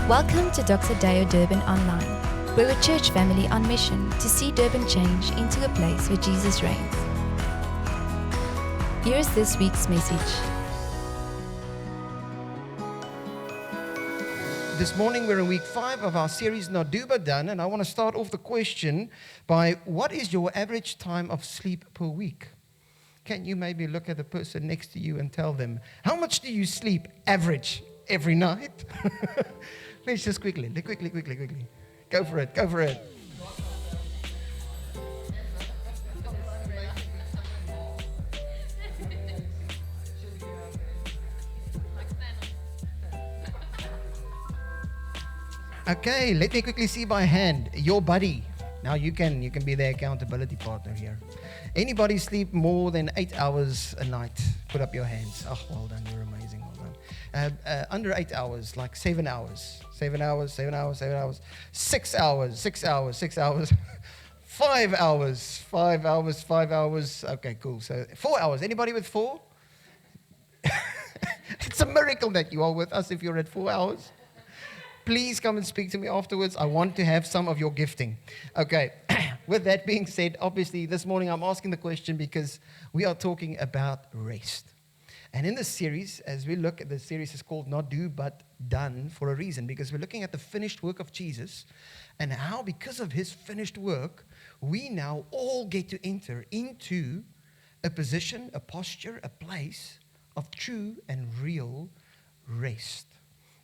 Welcome to Dr. DD Durban Online. We're a church family on mission to see Durban change into a place where Jesus reigns. Here is this week's message. This morning we're in week 5 of our series Not Do But Done, and I want to start off the question by what is your average time of sleep per week? Can you maybe look at the person next to you and tell them, how much do you sleep average every night? Let's just quickly. Go for it. Okay, let me quickly see by hand. Your buddy. Now you can be the accountability partner here. Anybody sleep more than 8 hours a night? Put up your hands. Oh, well done. You're amazing. Well done. Under 8 hours, like 7 hours. 7 hours, 7 hours, 7 hours. 6 hours, 6 hours, 6 hours. 5 hours, 5 hours, 5 hours. Okay, cool. So 4 hours. Anybody with 4? It's a miracle that you are with us if you're at 4 hours. Please come and speak to me afterwards. I want to have some of your gifting. Okay, with that being said, obviously this morning I'm asking the question because we are talking about rest. And in this series, as we look at the series, is called Not Do But Done for a reason, because we're looking at the finished work of Jesus and how because of his finished work, we now all get to enter into a position, a posture, a place of true and real rest.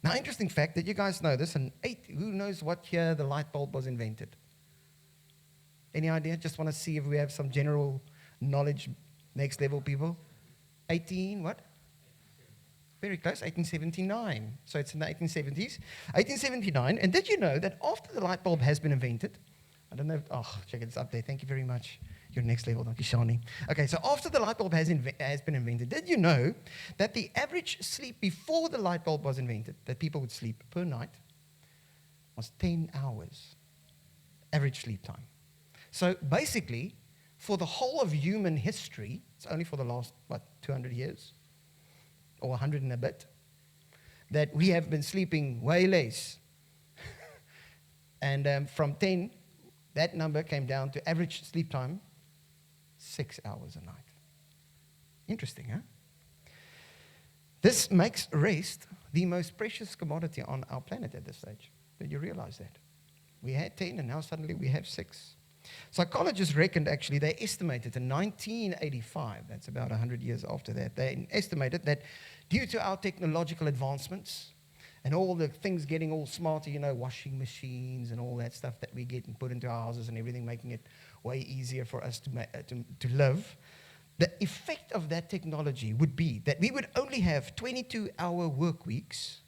Now, interesting fact that you guys know this, who knows what year the light bulb was invented? Any idea? Just want to see if we have some general knowledge, next level people. 18, what? Very close, 1879. So it's in the 1870s. 1879, and did you know that after the light bulb has been invented, I don't know, check it, it's up there, thank you very much. You're next level, Dr. Shani. Okay, so after the light bulb has been invented, did you know that the average sleep before the light bulb was invented, that people would sleep per night, was 10 hours, average sleep time. So basically, for the whole of human history, it's only for the last, 200 years, or 100 and a bit, that we have been sleeping way less. And from 10, that number came down to average sleep time, 6 hours a night. Interesting, huh? This makes rest the most precious commodity on our planet at this stage. Did you realize that? We had 10 and now suddenly we have 6. Psychologists reckoned, actually, they estimated in 1985, that's about 100 years after that, they estimated that due to our technological advancements and all the things getting all smarter, washing machines and all that stuff that we get and put into our houses and everything, making it way easier for us to live, the effect of that technology would be that we would only have 22-hour work weeks,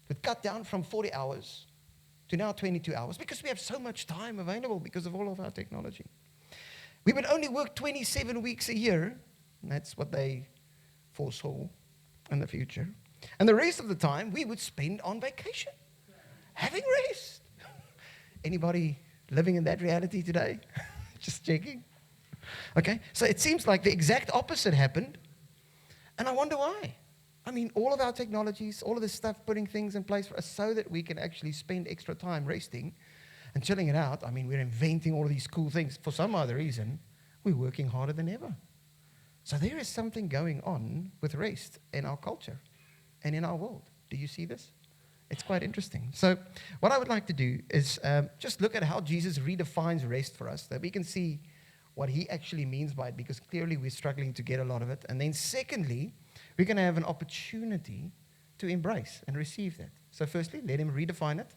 would cut down from 40 hours to now 22 hours because we have so much time available because of all of our technology. We would only work 27 weeks a year, and that's what they foresaw in the future. And the rest of the time, we would spend on vacation, having rest. Anybody living in that reality today? Just checking. Okay, so it seems like the exact opposite happened, and I wonder why. I mean, all of our technologies, all of this stuff, putting things in place for us so that we can actually spend extra time resting and chilling it out. I mean, we're inventing all of these cool things. For some other reason, we're working harder than ever. So there is something going on with rest in our culture and in our world. Do you see this? It's quite interesting. So what I would like to do is just look at how Jesus redefines rest for us, that we can see what he actually means by it, because clearly we're struggling to get a lot of it. And then secondly, we're going to have an opportunity to embrace and receive that. So firstly, let him redefine it.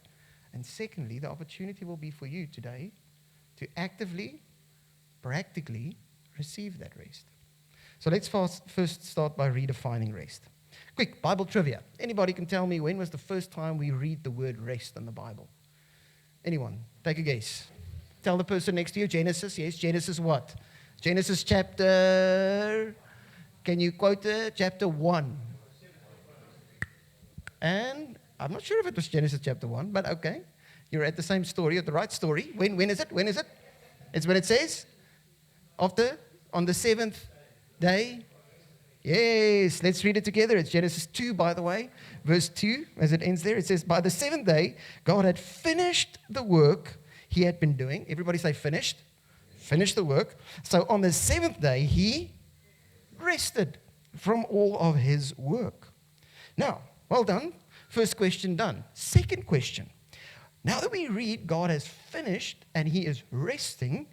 And secondly, the opportunity will be for you today to actively, practically receive that rest. So let's first start by redefining rest. Quick Bible trivia. Anybody can tell me when was the first time we read the word rest in the Bible? Anyone? Take a guess. Tell the person next to you, Genesis. Yes, Genesis what? Genesis chapter, can you quote it? Chapter 1. And I'm not sure if it was Genesis chapter 1, but okay. You're at the same story, at the right story. When is it? When is it? It's when it says, on the 7th day. Yes, let's read it together. It's Genesis 2, by the way, verse 2, as it ends there. It says, by the seventh day, God had finished the work he had been doing. Everybody say finished. Finished the work. So on the seventh day, he rested from all of his work. Now, well done. First question done. Second question. Now that we read God has finished and he is resting,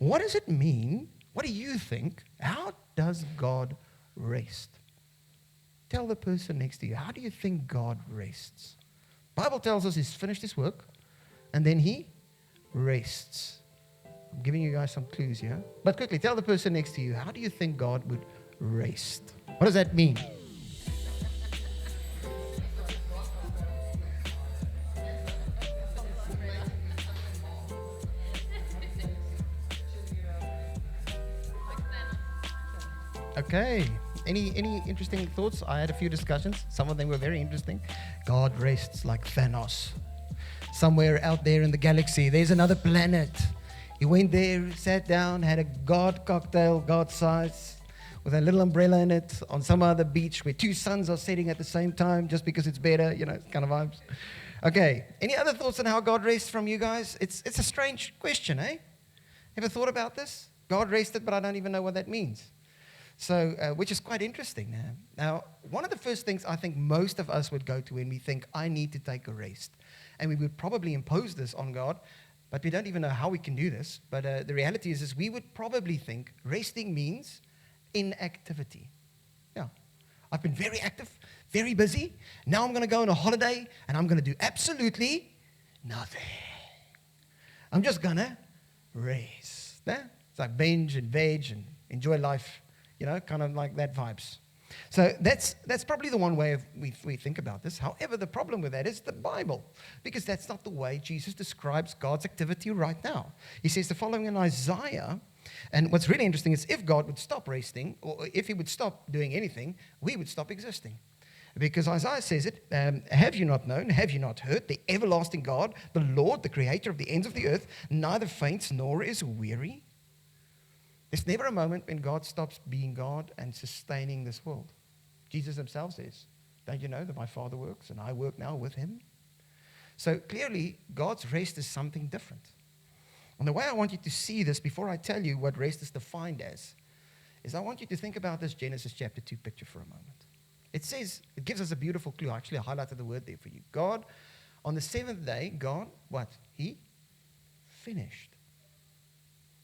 what does it mean? What do you think? How does God rest? Tell the person next to you, how do you think God rests? Bible tells us he's finished his work and then he rests. I'm giving you guys some clues here. But quickly, tell the person next to you, how do you think God would rest? What does that mean? Okay. Any interesting thoughts? I had a few discussions. Some of them were very interesting. God rests like Thanos. Somewhere out there in the galaxy, there's another planet. He went there, sat down, had a God cocktail, God size, with a little umbrella in it, on some other beach where two suns are setting at the same time, just because it's better, kind of vibes. Okay. Any other thoughts on how God rests from you guys? It's a strange question, eh? Ever thought about this? God rested, but I don't even know what that means. So, which is quite interesting. Now, one of the first things I think most of us would go to when we think, I need to take a rest. And we would probably impose this on God, but we don't even know how we can do this. But the reality is we would probably think resting means inactivity. Yeah. I've been very active, very busy. Now I'm going to go on a holiday, and I'm going to do absolutely nothing. I'm just going to rest. Yeah? It's like binge and veg and enjoy life. Kind of like that vibes. So that's probably the one way we think about this. However, the problem with that is the Bible, because that's not the way Jesus describes God's activity right now. He says the following in Isaiah, and what's really interesting is if God would stop resting, or if he would stop doing anything, we would stop existing. Because Isaiah says it, have you not known, have you not heard, the everlasting God, the Lord, the creator of the ends of the earth, neither faints nor is weary? There's never a moment when God stops being God and sustaining this world. Jesus himself says, don't you know that my Father works and I work now with him? So clearly, God's rest is something different. And the way I want you to see this before I tell you what rest is defined as, is I want you to think about this Genesis chapter 2 picture for a moment. It says, it gives us a beautiful clue. Actually, I highlighted the word there for you. God, on the seventh day, God, what? He finished.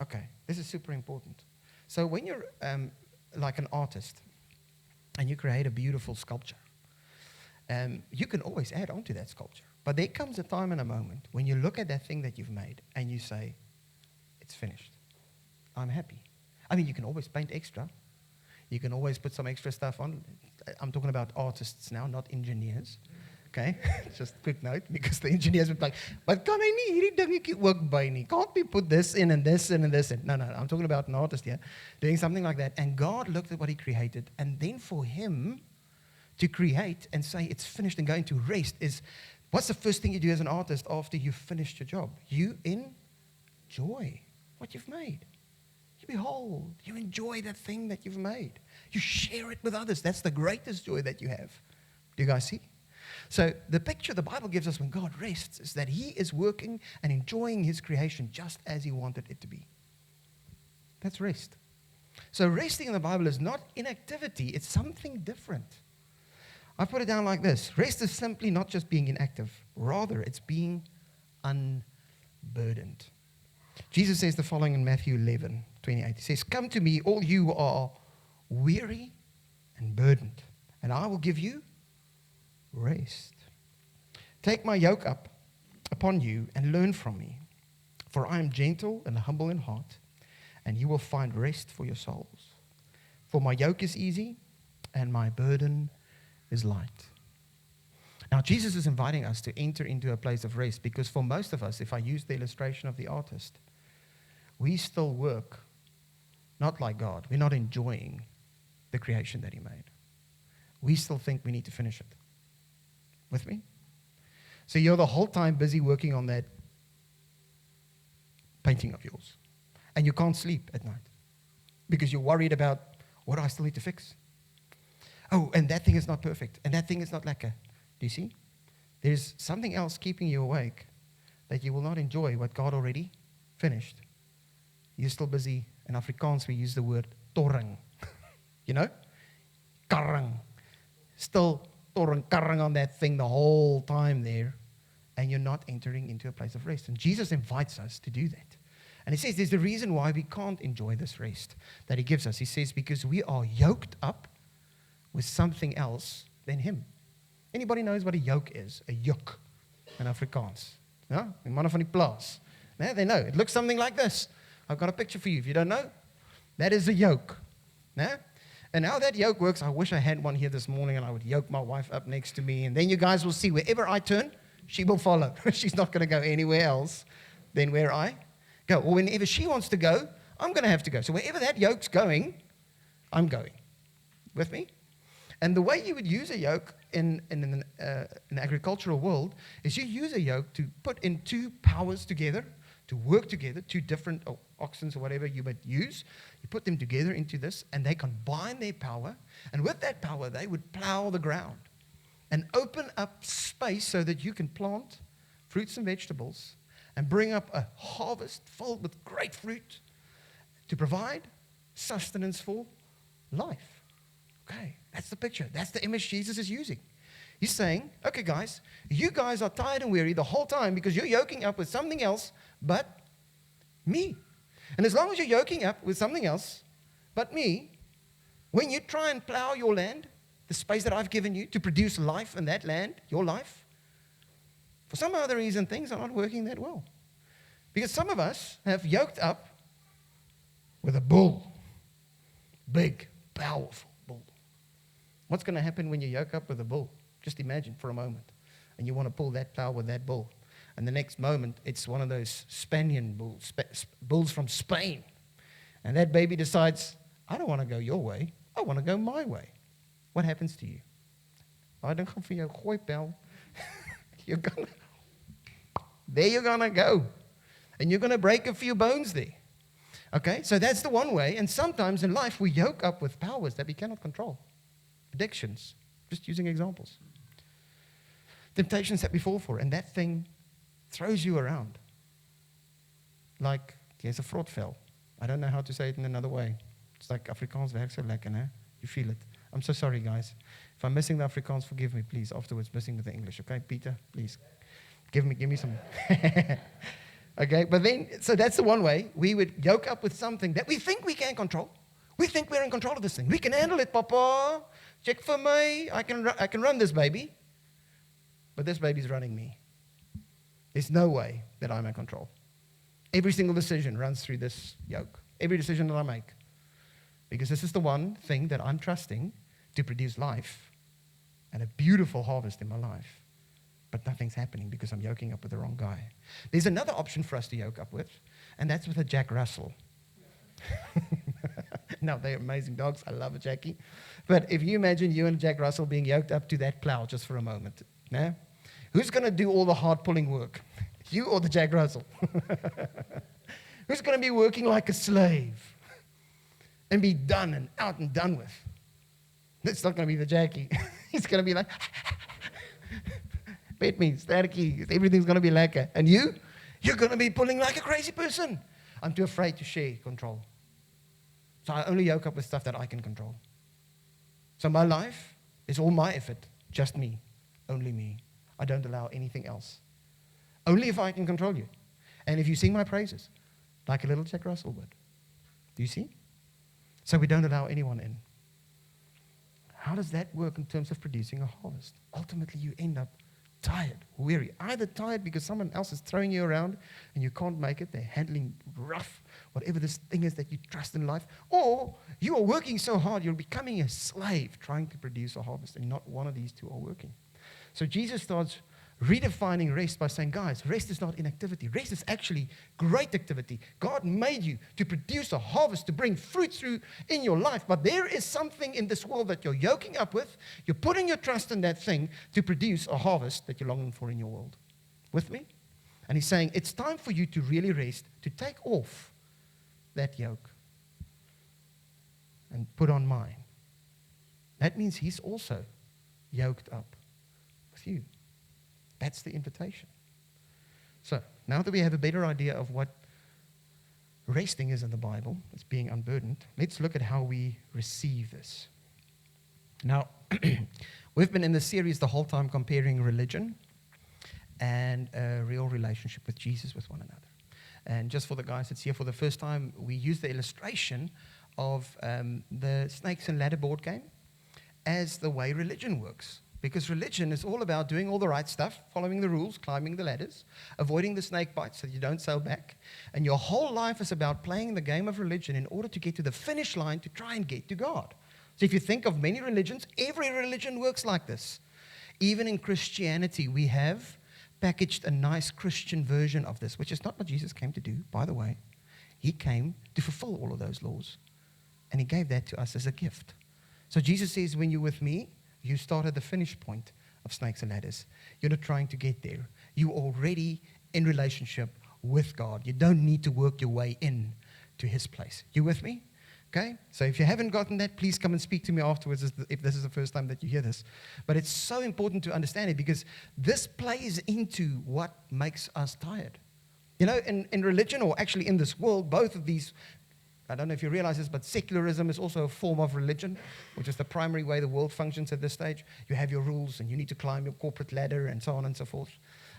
Okay, this is super important. So when you're like an artist and you create a beautiful sculpture, you can always add on to that sculpture. But there comes a time and a moment when you look at that thing that you've made and you say, it's finished. I'm happy. I mean, you can always paint extra. You can always put some extra stuff on. I'm talking about artists now, not engineers. Okay, just a quick note, because the engineers would be like, but kan hy nie hierdie dingetjie ook by nie? Can't we put this in and this in and this in? No, I'm talking about an artist here, doing something like that. And God looked at what he created, and then for him to create and say it's finished and going to rest is, what's the first thing you do as an artist after you've finished your job? You enjoy what you've made. You behold, you enjoy that thing that you've made. You share it with others. That's the greatest joy that you have. Do you guys see? So the picture the Bible gives us when God rests is that he is working and enjoying his creation just as he wanted it to be. That's rest. So resting in the Bible is not inactivity, it's something different. I put it down like this. Rest is simply not just being inactive. Rather, it's being unburdened. Jesus says the following in Matthew 11:28. He says, come to me, all you who are weary and burdened, and I will give you rest. Take my yoke up upon you and learn from me, for I am gentle and humble in heart, and you will find rest for your souls. For my yoke is easy and my burden is light. Now, Jesus is inviting us to enter into a place of rest, because for most of us, if I use the illustration of the artist, we still work not like God. We're not enjoying the creation that he made. We still think we need to finish it. With me? So you're the whole time busy working on that painting of yours. And you can't sleep at night because you're worried about, what do I still need to fix? Oh, and that thing is not perfect. And that thing is not lekker. Do you see? There's something else keeping you awake that you will not enjoy what God already finished. You're still busy. In Afrikaans, we use the word torring. You know? Karring. Still karring on that thing the whole time there. And you're not entering into a place of rest. And Jesus invites us to do that. And he says there's a reason why we can't enjoy this rest that he gives us. He says because we are yoked up with something else than him. Anybody knows what a yoke is? A yoke in Afrikaans. No? In manne van die plaas. No, they know. It looks something like this. I've got a picture for you. If you don't know, that is a yoke. No? And how that yoke works, I wish I had one here this morning and I would yoke my wife up next to me. And then you guys will see wherever I turn, she will follow. She's not going to go anywhere else than where I go. Or whenever she wants to go, I'm going to have to go. So wherever that yoke's going, I'm going. With me? And the way you would use a yoke in an agricultural world is you use a yoke to put in two powers together, to work together, two different oxen or whatever you would use. You put them together into this, and they combine their power. And with that power, they would plow the ground and open up space so that you can plant fruits and vegetables and bring up a harvest filled with great fruit to provide sustenance for life. Okay, that's the picture. That's the image Jesus is using. He's saying, okay, guys, you guys are tired and weary the whole time because you're yoking up with something else but me. And as long as you're yoking up with something else but me, when you try and plow your land, the space that I've given you to produce life in that land, your life, for some other reason, things are not working that well. Because some of us have yoked up with a bull. Big, powerful bull. What's going to happen when you yoke up with a bull? Just imagine for a moment. And you want to pull that plow with that bull. And the next moment, it's one of those Spanian bulls, bulls from Spain. And that baby decides, I don't want to go your way. I want to go my way. What happens to you? I don't come for your gooi pel. There you're going to go. And you're going to break a few bones there. Okay, so that's the one way. And sometimes in life, we yoke up with powers that we cannot control. Addictions, just using examples. Temptations that we fall for, and that thing throws you around. Like, there's a vrotvel. I don't know how to say it in another way. It's like Afrikaans werkt so lekker, né? You feel it. I'm so sorry, guys. If I'm missing the Afrikaans, forgive me, please. Afterwards, missing with the English, okay? Peter, please. Give me some. Okay, but then, so that's the one way. We would yoke up with something that we think we can control. We think we're in control of this thing. We can handle it, Papa. Check for me. I can run this baby. But this baby's running me. There's no way that I'm in control. Every single decision runs through this yoke. Every decision that I make. Because this is the one thing that I'm trusting to produce life and a beautiful harvest in my life. But nothing's happening because I'm yoking up with the wrong guy. There's another option for us to yoke up with, and that's with a Jack Russell. Now, they're amazing dogs. I love a Jackie. But if you imagine you and Jack Russell being yoked up to that plow just for a moment, no? Who's going to do all the hard pulling work? You or the Jack Russell? Who's going to be working like a slave and be done and out and done with? That's not going to be the Jackie. He's going to be like, pet me, sterkie, everything's going to be lekker. And you're going to be pulling like a crazy person. I'm too afraid to share control. So I only yoke up with stuff that I can control. So my life is all my effort, just me, only me. I don't allow anything else. Only if I can control you. And if you sing my praises, like a little Jack Russell would. Do you see? So we don't allow anyone in. How does that work in terms of producing a harvest? Ultimately, you end up tired, weary. Either tired because someone else is throwing you around and you can't make it. They're handling rough, whatever this thing is that you trust in life. Or you are working so hard, you're becoming a slave trying to produce a harvest. And not one of these two are working. So Jesus starts redefining rest by saying, guys, rest is not inactivity. Rest is actually great activity. God made you to produce a harvest, to bring fruit through in your life. But there is something in this world that you're yoking up with. You're putting your trust in that thing to produce a harvest that you're longing for in your world. With me? And he's saying, it's time for you to really rest, to take off that yoke and put on mine. that means he's also yoked up with you. That's the invitation. So, now that we have a better idea of what resting is in the Bible, it's being unburdened, let's look at how we receive this. Now, we've been in this series the whole time comparing religion and a real relationship with Jesus with one another. And just for the guys that's here for the first time, we use the illustration of the snakes and ladder board game as the way religion works. Because religion is all about doing all the right stuff, following the rules, climbing the ladders, avoiding the snake bites so that you don't sail back. And your whole life is about playing the game of religion in order to get to the finish line to try and get to God. So if you think of many religions, every religion works like this. Even in Christianity, we have packaged a nice Christian version of this, which is not what Jesus came to do, by the way. He came to fulfill all of those laws. And he gave that to us as a gift. So Jesus says, when you're with me, you start at the finish point of snakes and ladders. You're not trying to get there. You're already in relationship with God. You don't need to work your way in to his place. You with me? Okay? So if you haven't gotten that, please come and speak to me afterwards if this is the first time that you hear this. But it's so important to understand it because this plays into what makes us tired. You know, in religion, or actually in this world, both of these, I don't know if you realize this, but secularism is also a form of religion, which is the primary way the world functions at this stage. You have your rules, and you need to climb your corporate ladder, and so on and so forth.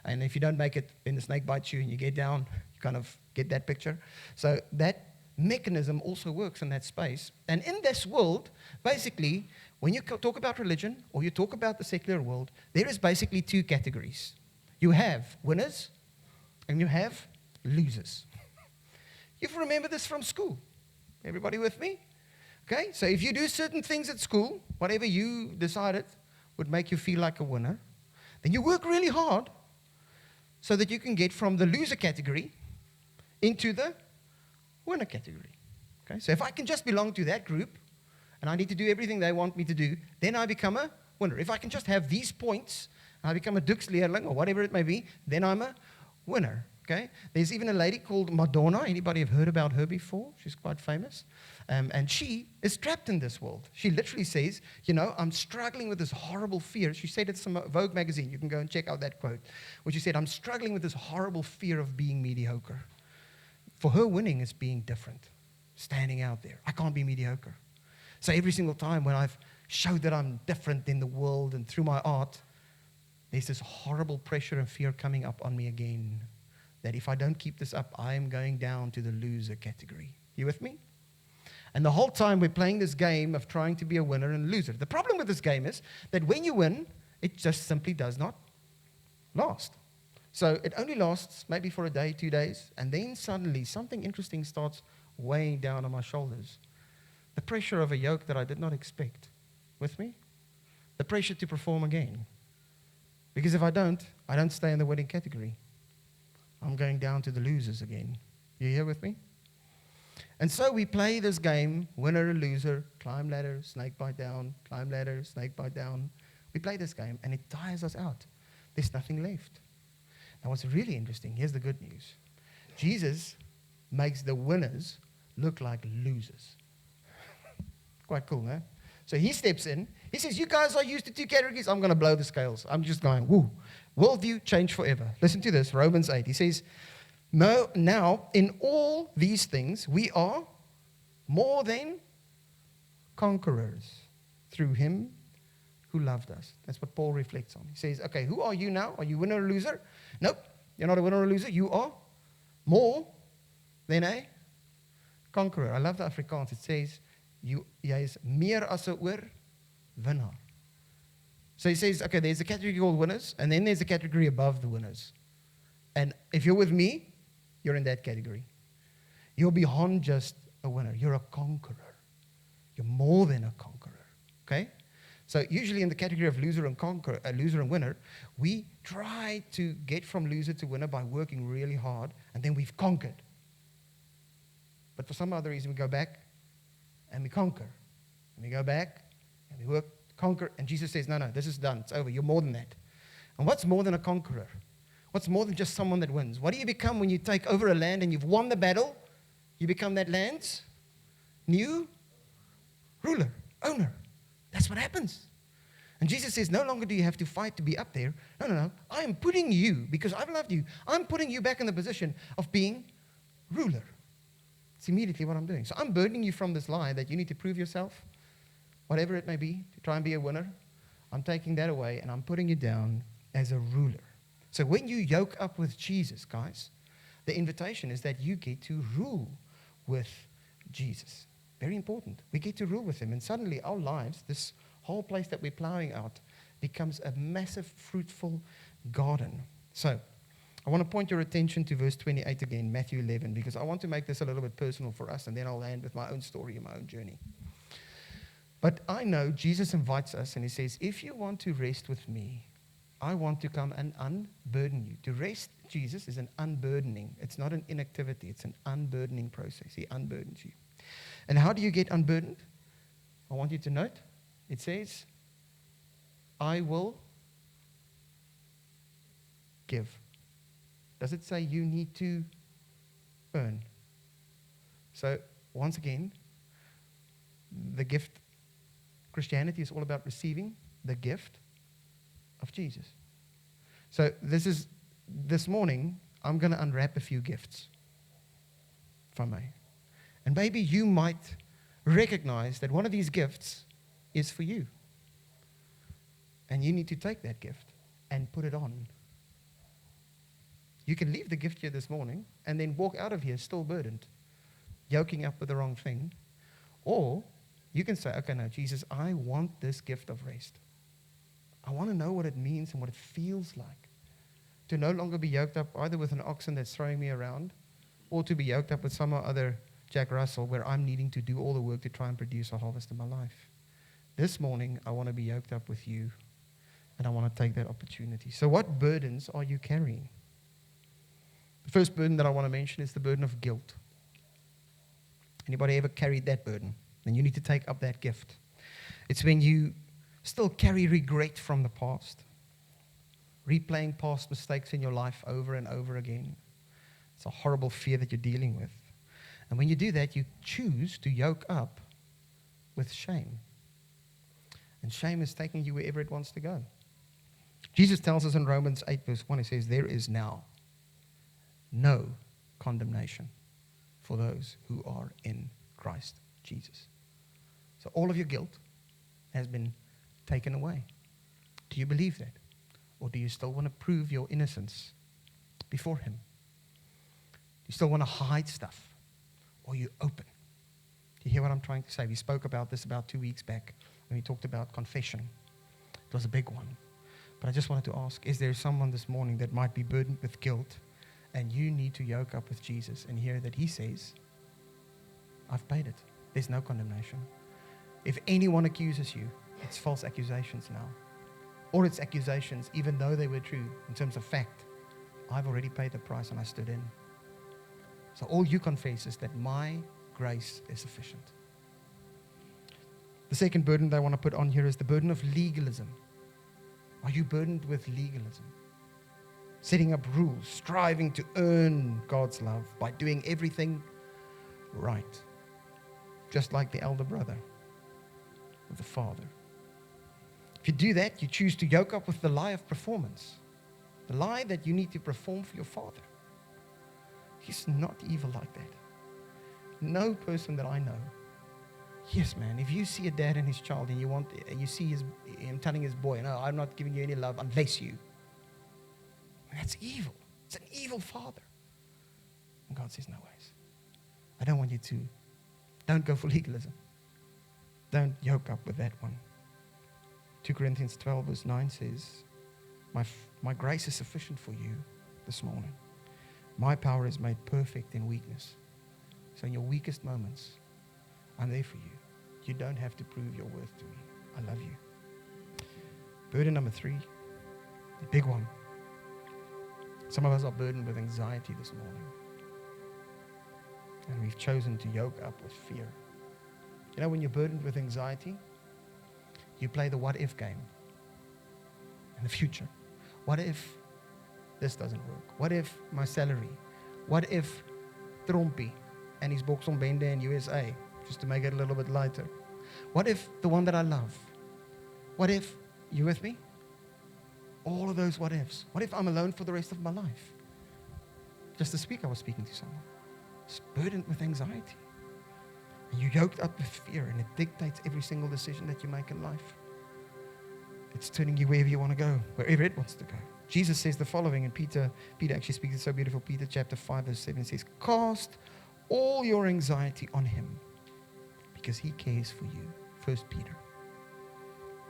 And if you don't make it, then the snake bites you, and you get down. You kind of get that picture. So that mechanism also works in that space. And in this world, basically, when you talk about religion, or you talk about the secular world, there is basically two categories. You have winners, and you have losers. You remember this from school. Everybody with me? Okay, so if you do certain things at school, whatever you decided would make you feel like a winner, then you work really hard so that you can get from the loser category into the winner category. Okay, so if I can just belong to that group and I need to do everything they want me to do, then I become a winner. If I can just have these points and I become a Duxleerling or whatever it may be, then I'm a winner. Okay? There's even a lady called Madonna. Anybody have heard about her before? She's quite famous. And she is trapped in this world. She literally says, you know, I'm struggling with this horrible fear. She said it's from Vogue magazine. You can go and check out that quote. Where she said, I'm struggling with this horrible fear of being mediocre. For her, winning is being different, standing out there. I can't be mediocre. So every single time when I've showed that I'm different in the world and through my art, there's this horrible pressure and fear coming up on me again. That if I don't keep this up, I am going down to the loser category. You with me? And the whole time we're playing this game of trying to be a winner and loser. The problem with this game is that when you win, it just simply does not last. So it only lasts maybe for a day, 2 days, and then suddenly something interesting starts weighing down on my shoulders. The pressure of a yoke that I did not expect. With me? The pressure to perform again. Because if I don't stay in the winning category. I'm going down to the losers again. You here with me? And so we play this game, winner and loser, climb ladder, snake bite down, climb ladder, snake bite down. We play this game, and it tires us out. There's nothing left. Now, what's really interesting, here's the good news. Jesus makes the winners look like losers. Quite cool, no? So he steps in. He says, you guys are used to two categories. I'm going to blow the scales. I'm just going, woo. Worldview change forever. Listen to this, Romans 8. He says, no, now in all these things we are more than conquerors through him who loved us. That's what Paul reflects on. He says, okay, who are you now? Are you winner or loser? Nope, you're not a winner or loser. You are more than a conqueror. I love the Afrikaans. It says, jy is meer as 'n oorwinnaar. So he says, okay, there's a category called winners, and then there's a category above the winners. And if you're with me, you're in that category. You're beyond just a winner. You're a conqueror. You're more than a conqueror. Okay? So usually in the category of loser and winner, we try to get from loser to winner by working really hard, and then we've conquered. But for some other reason, we go back and we conquer. And we go back and we work, conquer. And Jesus says, no, this is done. It's over. You're more than that. And what's more than a conqueror? What's more than just someone that wins? What do you become when you take over a land and you've won the battle? You become that land's new ruler, owner. That's what happens. And Jesus says, no longer do you have to fight to be up there. No. I am putting you, because I've loved you, I'm putting you back in the position of being ruler. It's immediately what I'm doing. So I'm burdening you from this lie that you need to prove yourself, whatever it may be, to try and be a winner. I'm taking that away, and I'm putting you down as a ruler. So when you yoke up with Jesus, guys, the invitation is that you get to rule with Jesus. Very important. We get to rule with him. And suddenly our lives, this whole place that we're plowing out, becomes a massive, fruitful garden. So I want to point your attention to verse 28 again, Matthew 11, because I want to make this a little bit personal for us, and then I'll land with my own story and my own journey. But I know Jesus invites us, and he says, if you want to rest with me, I want to come and unburden you. To rest, Jesus, is an unburdening. It's not an inactivity. It's an unburdening process. He unburdens you. And how do you get unburdened? I want you to note, it says, I will give. Does it say you need to earn? So, once again, the gift, Christianity is all about receiving the gift of Jesus. So, this morning, I'm going to unwrap a few gifts, if I may. And maybe you might recognize that one of these gifts is for you. And you need to take that gift and put it on. You can leave the gift here this morning and then walk out of here still burdened, yoking up with the wrong thing. Or you can say, okay, no, Jesus, I want this gift of rest. I want to know what it means and what it feels like to no longer be yoked up either with an oxen that's throwing me around or to be yoked up with some other Jack Russell where I'm needing to do all the work to try and produce a harvest in my life. This morning, I want to be yoked up with you, and I want to take that opportunity. So what burdens are you carrying? The first burden that I want to mention is the burden of guilt. Anybody ever carried that burden? Then you need to take up that gift. It's when you still carry regret from the past, replaying past mistakes in your life over and over again. It's a horrible fear that you're dealing with. And when you do that, you choose to yoke up with shame. And shame is taking you wherever it wants to go. Jesus tells us in Romans 8 verse 1, he says, there is now no condemnation for those who are in Christ Jesus. So all of your guilt has been taken away. Do you believe that? Or do you still want to prove your innocence before him? Do you still want to hide stuff? Or you open? Do you hear what I'm trying to say? We spoke about this about 2 weeks back when we talked about confession. It was a big one. But I just wanted to ask, is there someone this morning that might be burdened with guilt and you need to yoke up with Jesus and hear that he says, I've paid it. There's no condemnation. If anyone accuses you, it's false accusations now. Or it's accusations even though they were true in terms of fact. I've already paid the price and I stood in. So all you confess is that my grace is sufficient. The second burden that I want to put on here is the burden of legalism. Are you burdened with legalism? Setting up rules, striving to earn God's love by doing everything right. Just like the elder brother with the father. If you do that, you choose to yoke up with the lie of performance. The lie that you need to perform for your father. He's not evil like that. No person that I know. Yes, man, if you see a dad and his child and you see him telling his boy, no, I'm not giving you any love unless you. That's evil. It's an evil father. And God says, no ways. I don't want you to. Don't go for legalism. Don't yoke up with that one. 2 Corinthians 12 verse 9 says, my grace is sufficient for you this morning. My power is made perfect in weakness. So in your weakest moments, I'm there for you. You don't have to prove your worth to me. I love you. Burden number 3, the big one. Some of us are burdened with anxiety this morning. And we've chosen to yoke up with fear. You know, when you're burdened with anxiety, you play the what-if game in the future. What if this doesn't work? What if my salary? What if Trumpy and his Boxonbende in USA, just to make it a little bit lighter? What if the one that I love What if? You with me? All of those what ifs. What if I'm alone for the rest of my life? Just this week I was speaking to someone. It's burdened with anxiety. And you're yoked up with fear, and it dictates every single decision that you make in life. It's turning you wherever you want to go, wherever it wants to go. Jesus says the following, and Peter actually speaks it so beautiful. Peter chapter 5 verse 7 says, cast all your anxiety on him because he cares for you. 1 Peter.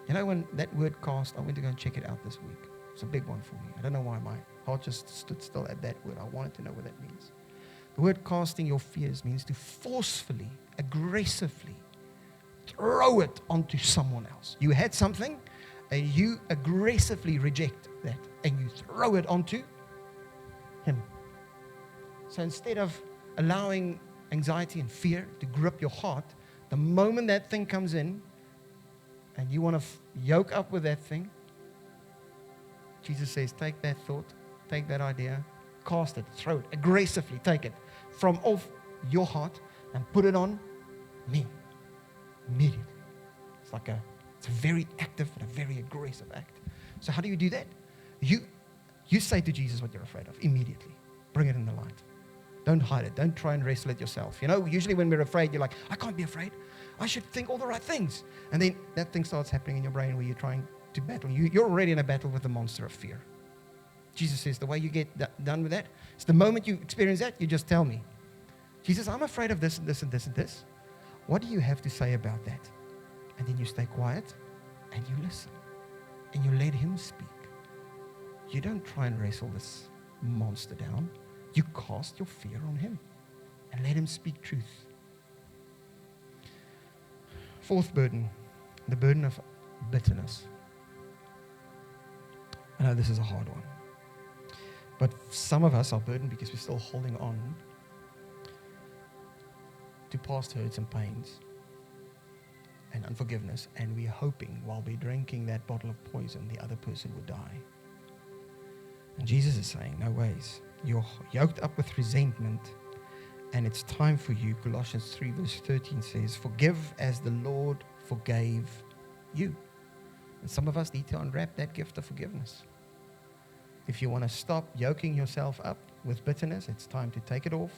You know, when that word cast, I went to go and check it out this week. It's a big one for me. I don't know why my heart just stood still at that word. I wanted to know what that means. The word casting your fears means to forcefully, aggressively throw it onto someone else. You had something and you aggressively reject that and you throw it onto him. So instead of allowing anxiety and fear to grip your heart, the moment that thing comes in and you want to yoke up with that thing, Jesus says, take that thought, take that idea, cast it, throw it, aggressively take it from off your heart and put it on me immediately. It's a very active and a very aggressive act. So how do you do that? You say to Jesus what you're afraid of immediately. Bring it in the light. Don't hide it. Don't try and wrestle it yourself. You know, usually when we're afraid, you're like, I can't be afraid. I should think all the right things. And then that thing starts happening in your brain where you're trying to battle. You're already in a battle with the monster of fear. Jesus says the way you get done with that is the moment you experience that, you just tell me, Jesus, I'm afraid of this and this and this and this. What do you have to say about that? And then you stay quiet and you listen and you let him speak. You don't try and wrestle this monster down. You cast your fear on him and let him speak truth. Fourth burden, the burden of bitterness. I know this is a hard one, but some of us are burdened because we're still holding on to past hurts and pains and unforgiveness, and we're hoping while we're drinking that bottle of poison, the other person would die. And Jesus is saying, no ways. You're yoked up with resentment, and it's time for you. Colossians 3 verse 13 says, forgive as the Lord forgave you. And some of us need to unwrap that gift of forgiveness. If you want to stop yoking yourself up with bitterness, it's time to take it off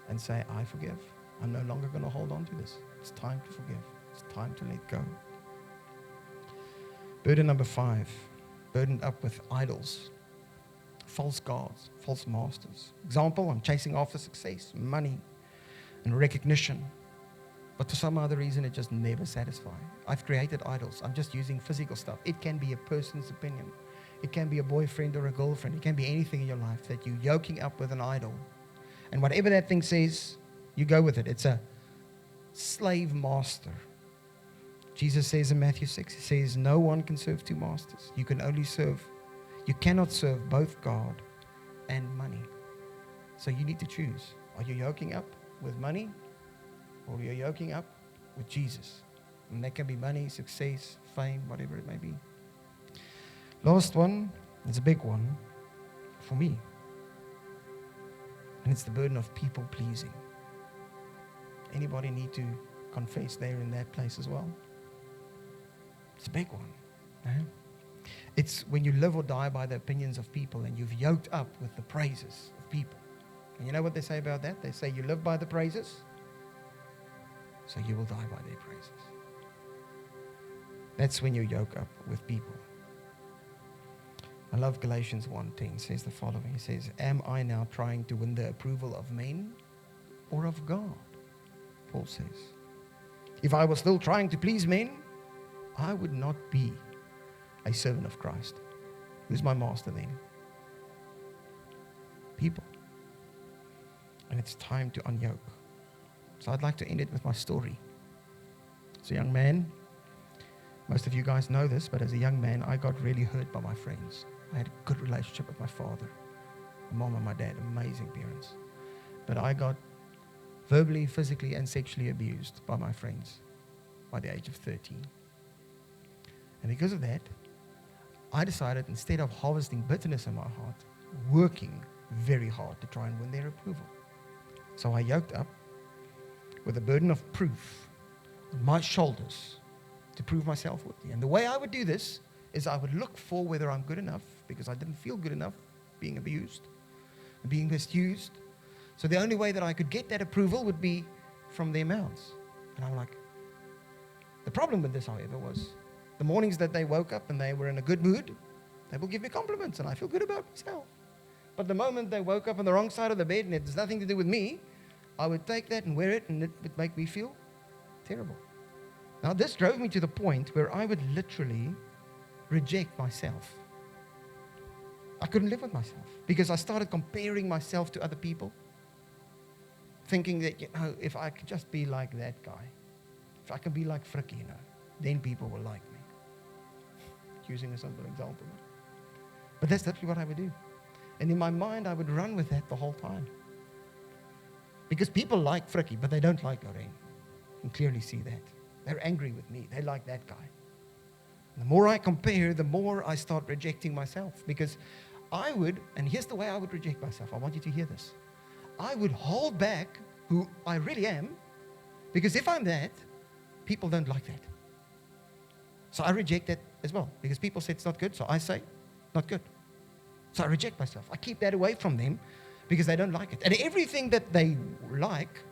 and say, I forgive. I'm no longer going to hold on to this. It's time to forgive. It's time to let go. Burden number 5, burdened up with idols, false gods, false masters. Example, I'm chasing after success, money, and recognition. But for some other reason, it just never satisfies. I've created idols. I'm just using physical stuff. It can be a person's opinion. It can be a boyfriend or a girlfriend. It can be anything in your life that you're yoking up with an idol. And whatever that thing says, you go with it. It's a slave master. Jesus says in Matthew 6, he says, no one can serve two masters. You cannot serve both God and money. So you need to choose. Are you yoking up with money, or you're yoking up with Jesus? And that can be money, success, fame, whatever it may be. Last one is a big one for me. And it's the burden of people pleasing. Anybody need to confess they're in that place as well? It's a big one. It's when you live or die by the opinions of people, and you've yoked up with the praises of people. And you know what they say about that? They say you live by the praises, so you will die by their praises. That's when you yoke up with people. I love Galatians 1:10. Says the following. It says, am I now trying to win the approval of men or of God? Paul says, if I was still trying to please men, I would not be a servant of Christ. Who's my master then? People. And it's time to unyoke. So I'd like to end it with my story. As a young man, most of you guys know this, but as a young man, I got really hurt by my friends. I had a good relationship with my father, my mom and my dad, amazing parents. But I got verbally, physically, and sexually abused by my friends by the age of 13. And because of that, I decided, instead of harvesting bitterness in my heart, working very hard to try and win their approval. So I yoked up with a burden of proof on my shoulders to prove myself worthy. And the way I would do this is I would look for whether I'm good enough, because I didn't feel good enough being abused, being misused. So the only way that I could get that approval would be from their mouths. And I'm like, the problem with this, however, was the mornings that they woke up and they were in a good mood, they will give me compliments and I feel good about myself. But the moment they woke up on the wrong side of the bed and it has nothing to do with me, I would take that and wear it and it would make me feel terrible. Now this drove me to the point where I would literally reject myself. I couldn't live with myself because I started comparing myself to other people, thinking that, if I could just be like that guy, if I can be like Frikkie, then people will like me. Using a simple example. But that's literally what I would do. And in my mind, I would run with that the whole time. Because people like Frikkie, but they don't like Lorraine. You can clearly see that. They're angry with me. They like that guy. And the more I compare, the more I start rejecting myself. Because I would, and here's the way I would reject myself. I want you to hear this. I would hold back who I really am, because if I'm that, people don't like that. So I reject that as well, because people say it's not good, so I say, not good. So I reject myself. I keep that away from them because they don't like it. And everything that they like,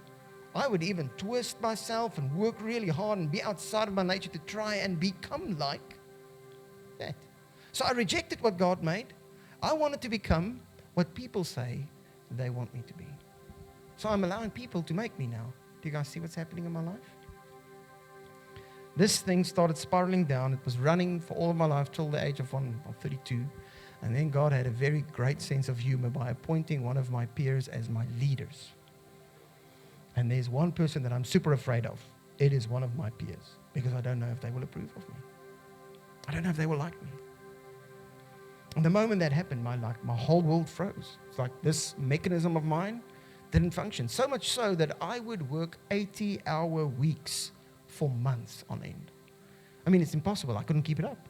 I would even twist myself and work really hard and be outside of my nature to try and become like that. So I rejected what God made. I wanted to become what people say they want me to be. So I'm allowing people to make me now. Do you guys see what's happening in my life? This thing started spiraling down. It was running for all of my life till the age of 32. And then God had a very great sense of humor by appointing one of my peers as my leaders. And there's one person that I'm super afraid of. It is one of my peers, because I don't know if they will approve of me. I don't know if they will like me. And the moment that happened, my whole world froze. It's like this mechanism of mine didn't function. So much so that I would work 80-hour weeks for months on end. I mean, it's impossible. I couldn't keep it up.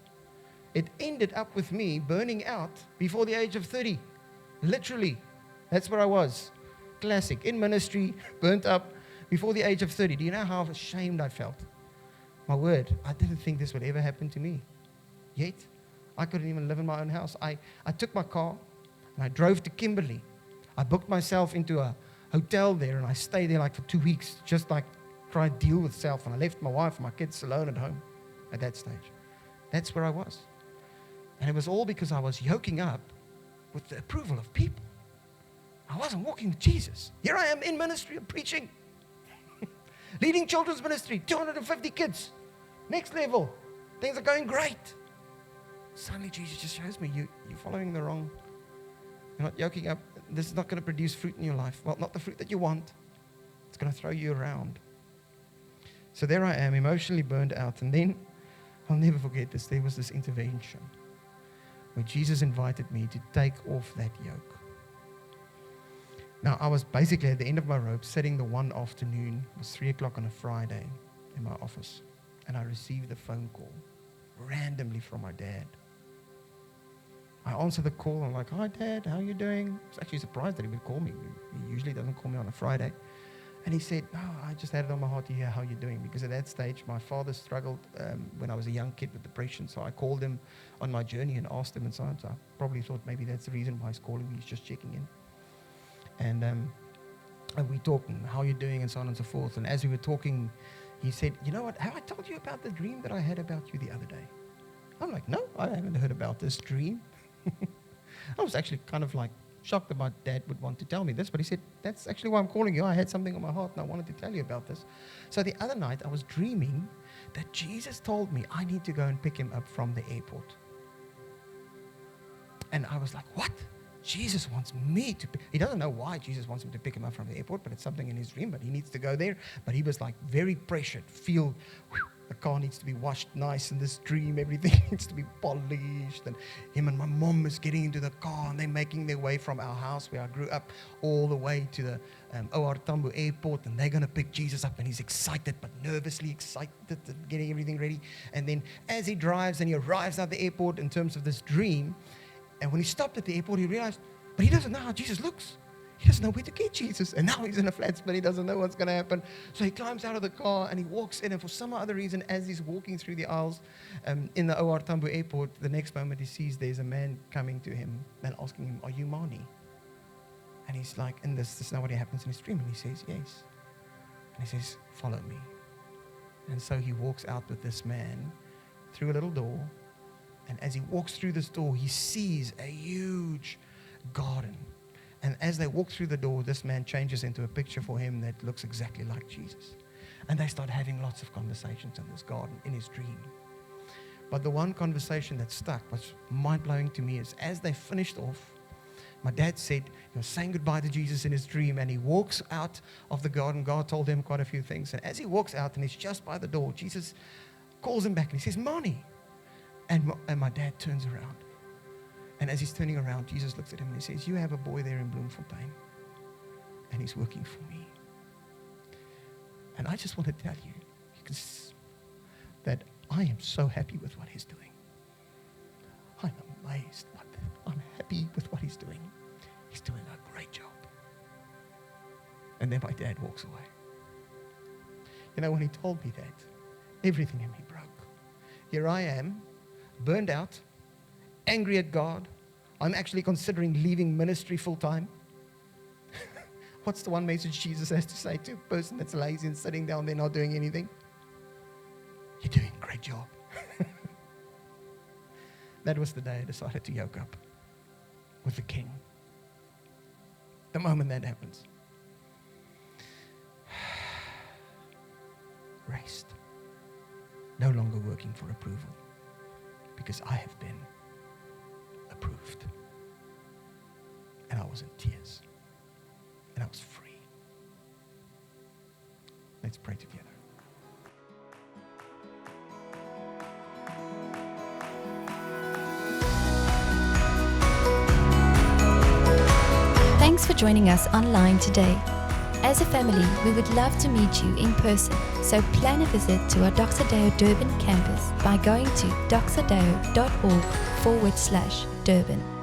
It ended up with me burning out before the age of 30. Literally. That's where I was. Classic. In ministry, burnt up before the age of 30. Do you know how ashamed I felt? My word, I didn't think this would ever happen to me. Yet, I couldn't even live in my own house. I took my car and I drove to Kimberley. I booked myself into a hotel there and I stayed there like for 2 weeks, just like try to deal with self. And I left my wife and my kids alone at home at that stage. That's where I was. And it was all because I was yoking up with the approval of people. I wasn't walking with Jesus. Here I am in ministry, I'm preaching. Leading children's ministry, 250 kids. Next level. Things are going great. Suddenly Jesus just shows me, you're following the wrong. You're not yoking up. This is not going to produce fruit in your life. Well, not the fruit that you want. It's going to throw you around. So there I am, emotionally burned out. And then, I'll never forget this, there was this intervention where Jesus invited me to take off that yoke. Now, I was basically at the end of my rope, sitting the one afternoon. It was 3 o'clock on a Friday in my office. And I received a phone call, randomly from my dad. I answered the call. I'm like, hi, Dad, how are you doing? I was actually surprised that he would call me. He usually doesn't call me on a Friday. And he said, I just had it on my heart to hear how you're doing. Because at that stage, my father struggled when I was a young kid with depression. So I called him on my journey and asked him and so on. So I probably thought maybe that's the reason why he's calling me. He's just checking in. And we talked, and how you're doing and so on and so forth. And as we were talking, he said, you know what, have I told you about the dream that I had about you the other day? I'm like, no, I haven't heard about this dream. I was actually kind of like shocked that my dad would want to tell me this, but he said, that's actually why I'm calling you. I had something on my heart and I wanted to tell you about this. So the other night I was dreaming that Jesus told me I need to go and pick him up from the airport. And I was like, what? Jesus wants me to pick. He doesn't know why Jesus wants him to pick him up from the airport, but it's something in his dream, but he needs to go there. But he was like very pressured, the car needs to be washed nice in this dream, everything needs to be polished. And him and my mom is getting into the car and they're making their way from our house where I grew up all the way to the O.R. Tambo airport, and they're going to pick Jesus up, and he's excited but nervously excited and getting everything ready. And then as he drives and he arrives at the airport in terms of this dream, and when he stopped at the airport, he realized, but he doesn't know how Jesus looks. He doesn't know where to get Jesus. And now he's in a flat split. He doesn't know what's going to happen. So he climbs out of the car and he walks in. And for some other reason, as he's walking through the aisles in the OR Tambo airport, the next moment he sees there's a man coming to him and asking him, "Are you Mani?" And he's like, and this is not what happens in his dream. And he says, "Yes." And he says, "Follow me." And so he walks out with this man through a little door. And as he walks through this door, he sees a huge garden. And as they walk through the door, this man changes into a picture for him that looks exactly like Jesus. And they start having lots of conversations in this garden, in his dream. But the one conversation that stuck, was mind-blowing to me, is as they finished off, my dad said he was saying goodbye to Jesus in his dream, and he walks out of the garden. God told him quite a few things. And as he walks out and he's just by the door, Jesus calls him back and he says, "Mani." And my dad turns around. And as he's turning around, Jesus looks at him and he says, "You have a boy there in Bloemfontein, and he's working for me." And I just want to tell you, that I am so happy with what he's doing. I'm amazed. I'm happy with what he's doing. He's doing a great job. And then my dad walks away. You know, when he told me that, everything in me broke. Here I am, burned out, angry at God. I'm actually considering leaving ministry full time. What's the one message Jesus has to say to a person that's lazy and sitting down there not doing anything? You're doing a great job. That was the day I decided to yoke up with the King. The moment that happens. Rest. No longer working for approval, because I have been approved. And I was in tears. And I was free. Let's pray together. Thanks for joining us online today. As a family, we would love to meet you in person, so plan a visit to our Dr. Deo Durban campus by going to drDeo.org/Durban.